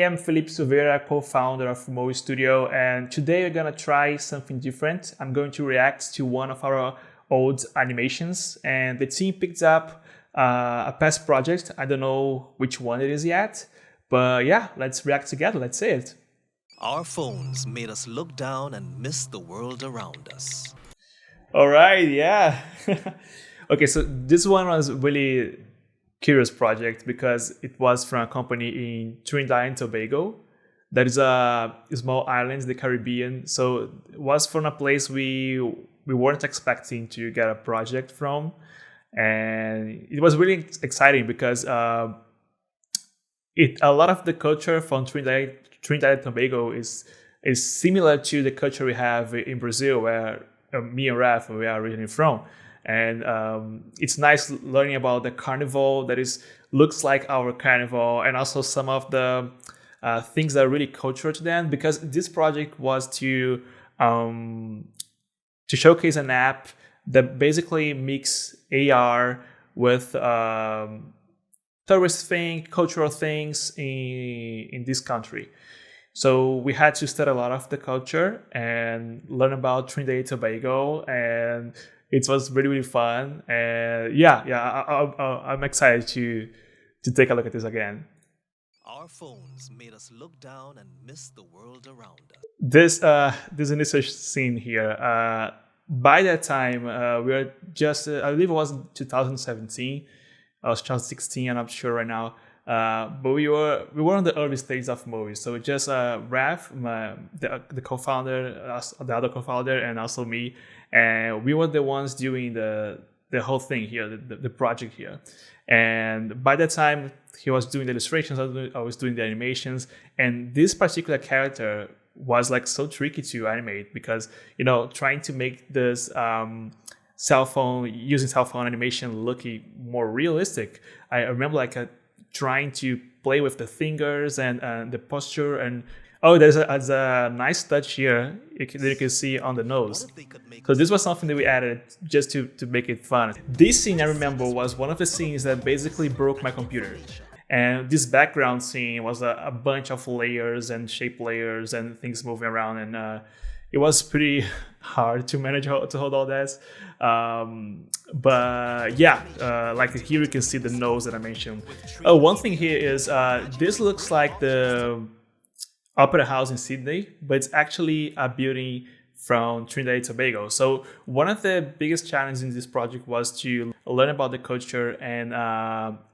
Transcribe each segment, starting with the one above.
am Felippe Silveira, co-founder of MOWE Studio, and today we're gonna try something different. I'm going to react to one of our old animations, and the team picked up a past project. I don't know which one it is yet, but yeah, let's react together. Let's see it. Our phones made us look down and miss the world around us. All right, yeah. Okay, so this one was really curious project because it was from a company in Trinidad and Tobago. That is a small island in the Caribbean. So it was from a place we weren't expecting to get a project from. And it was really exciting because a lot of the culture from Trinidad and Tobago is similar to the culture we have in Brazil, where me and Raff, we are originally from. And it's nice learning about the carnival that looks like our carnival, and also some of the things that are really cultural to them. Because this project was to showcase an app that basically mix AR with tourist things, cultural things in this country. So we had to study a lot of the culture and learn about Trinidad and Tobago, and it was really, really fun. And I'm excited to take a look at this again. Our phones made us look down and miss the world around us. This initial scene here. By that time, we were just I believe it was 2017. I was 2016. I'm not sure right now. But we were on the early stages of MOWE. So just Raff, the co-founder, the other co-founder, and also me, and we were the ones doing the whole thing here, the project here. And by that time, he was doing the illustrations, I was doing the animations, and this particular character was like so tricky to animate because, you know, trying to make this using cell phone animation looking more realistic. I remember like trying to play with the fingers and the posture, and there's a nice touch here that you can see on the nose. So this was something that we added just to make it fun. This scene, I remember, was one of the scenes that basically broke my computer. And this background scene was a bunch of layers and shape layers and things moving around, and it was pretty hard to manage to hold all that. But yeah, like here you can see the nose that I mentioned. Oh, one thing here is this looks like the Opera House in Sydney, but it's actually a building from Trinidad and Tobago. So one of the biggest challenges in this project was to learn about the culture and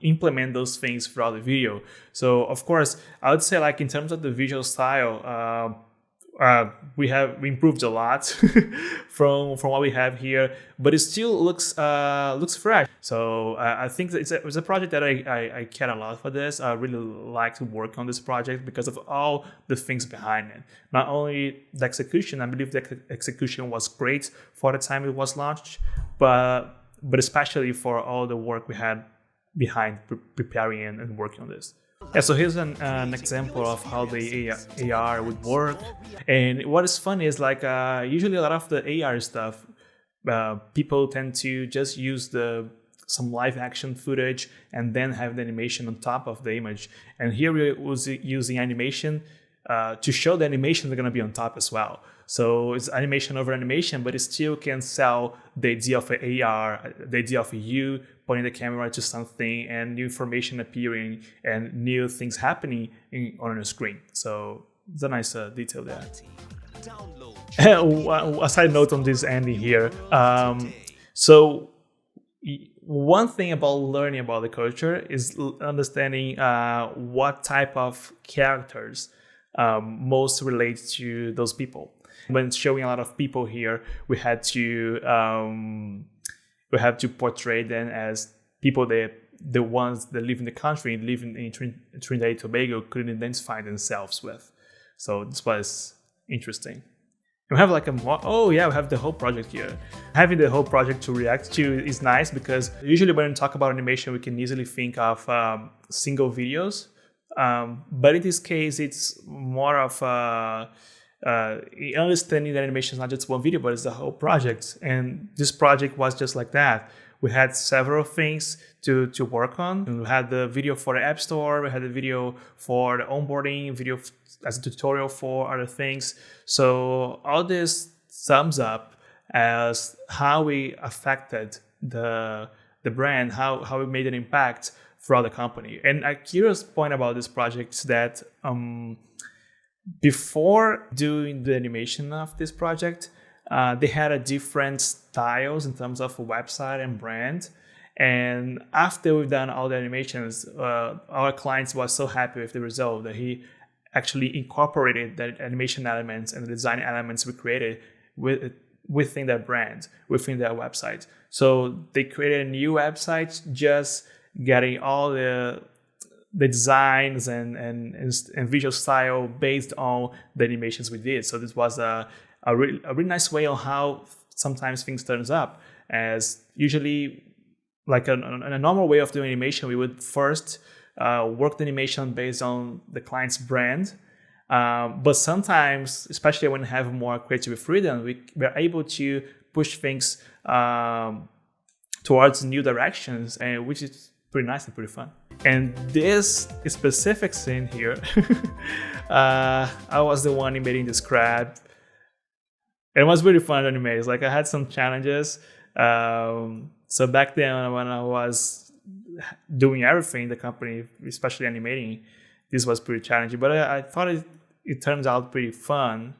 implement those things throughout the video. So of course, I would say like in terms of the visual style, we improved a lot from what we have here, but it still looks fresh. So I think that it was a project that I care a lot for this. I really like to work on this project because of all the things behind it. Not only the execution, I believe the execution was great for the time it was launched, but especially for all the work we had behind preparing and working on this. Yeah, so here's an example of how the AR would work. And what is fun is like usually a lot of the AR stuff, people tend to just use some live action footage and then have the animation on top of the image. And here we was using animation to show the animation they're going to be on top as well. So it's animation over animation, but it still can sell the idea of an AR, the idea of you pointing the camera to something and new information appearing and new things happening on a screen. So it's a nice detail there. A side note on this ending here. So one thing about learning about the culture is understanding what type of characters most relate to those people. When showing a lot of people here, we had to portray them as people the ones that live in the country, live in Trinidad and Tobago, couldn't identify themselves with. So this was interesting. We have like we have the whole project here. Having the whole project to react to is nice because usually when we talk about animation, we can easily think of single videos. But in this case, it's more of understanding that animation is not just one video, but it's the whole project. And this project was just like that. we had several things to work on. We had the video for the App Store, we had the video for the onboarding, video as a tutorial for other things. So all this sums up as how we affected the brand, how we made an impact throughout the company. And a curious point about this project is that before doing the animation of this project, they had a different styles in terms of a website and brand. And after we've done all the animations, our clients was so happy with the result that he actually incorporated the animation elements and the design elements we created within their brand, within their website. So they created a new website, just getting all the designs and visual style based on the animations we did. So this was a really nice way on how sometimes things turns up. As usually, like a normal way of doing animation, we would first work the animation based on the client's brand. But sometimes, especially when we have more creative freedom, we're able to push things towards new directions, and which is pretty nice and pretty fun. And this specific scene here, I was the one animating this crab. It was really fun to animate. Like I had some challenges. So back then when I was doing everything in the company, especially animating, this was pretty challenging. But I thought it turns out pretty fun.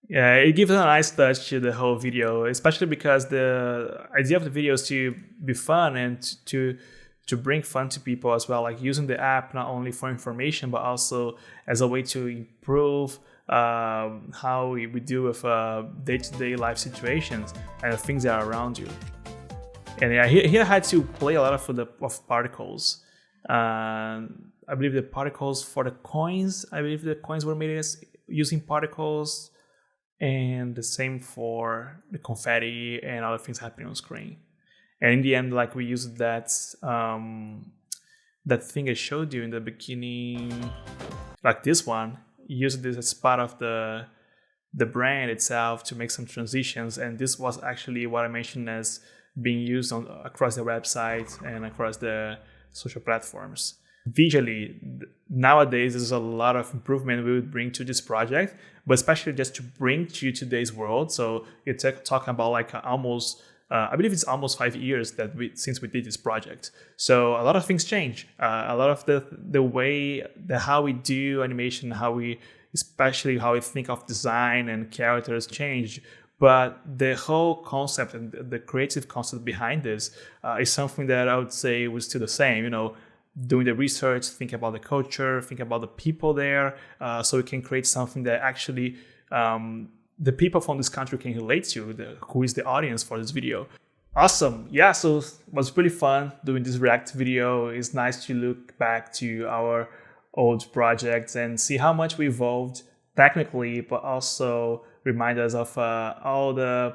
Yeah, it gives a nice touch to the whole video, especially because the idea of the video is to be fun and to bring fun to people as well, like using the app not only for information, but also as a way to improve how we deal with day-to-day life situations and the things that are around you. And yeah, here I had to play a lot of particles. I believe the particles for the coins, were made using particles, and the same for the confetti and other things happening on screen. And in the end, like we used that thing I showed you in the beginning, like this one, used this as part of the brand itself to make some transitions. And this was actually what I mentioned as being used across the website and across the social platforms. Visually, nowadays there's a lot of improvement we would bring to this project, but especially just to bring to today's world. So you're talking about like almost, I believe it's almost 5 years since we did this project. So a lot of things change. A lot of the way how we do animation, especially how we think of design and characters change. But the whole concept and the creative concept behind this is something that I would say was still the same. Doing the research, think about the culture, think about the people there, so we can create something that actually the people from this country can relate to, who is the audience for this video. Awesome. Yeah, so it was pretty fun doing this React video. It's nice to look back to our old projects and see how much we evolved technically, but also remind us of all the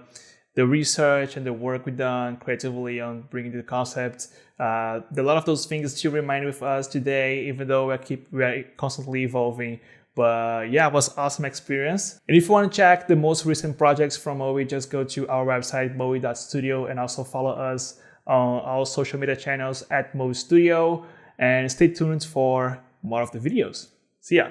research and the work we've done creatively on bringing the concept. A lot of those things still remain with us today, even though we are constantly evolving. But yeah, it was an awesome experience. And if you want to check the most recent projects from MOWE, just go to our website, mowe.studio, and also follow us on our social media channels at MOWE Studio. And stay tuned for more of the videos. See ya.